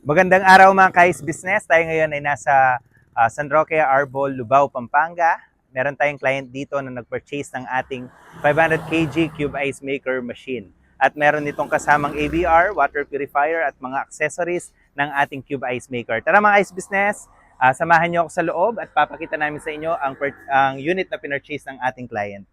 Magandang araw mga Kais Business. Tayo ngayon ay nasa San Roque Arbol, Lubao, Pampanga. Meron tayong client dito na nag-purchase ng ating 500 kg Cube Ice Maker machine. At meron itong kasamang ABR, water purifier at mga accessories ng ating Cube Ice Maker. Tara mga Kais Business, samahan niyo ako sa loob at papakita namin sa inyo ang unit na pinurchase ng ating client.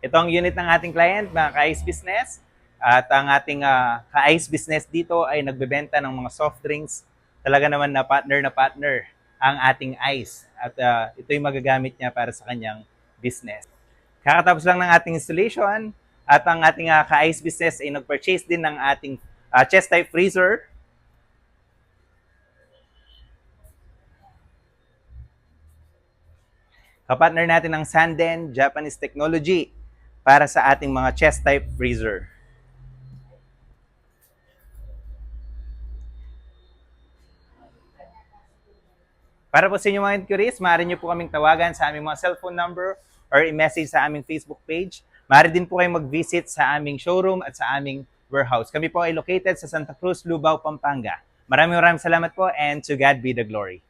Ito ang unit ng ating client, mga ka-ice business. At ang ating ka-ice business dito ay nagbebenta ng mga soft drinks. Talaga naman na partner ang ating ice. At ito'y magagamit niya para sa kanyang business. Kakatapos lang ng ating installation at ang ating ka-ice business ay nag-purchase din ng ating chest type freezer. Kapartner natin ang Sanden Japanese Technology para sa ating mga chest type freezer. Para po sa inyo mga inquiries, maaari nyo po kaming tawagan sa aming mga cellphone number or i-message sa aming Facebook page. Maaari din po kayong mag-visit sa aming showroom at sa aming warehouse. Kami po ay located sa Santa Cruz, Lubao, Pampanga. Maraming salamat po and to God be the glory.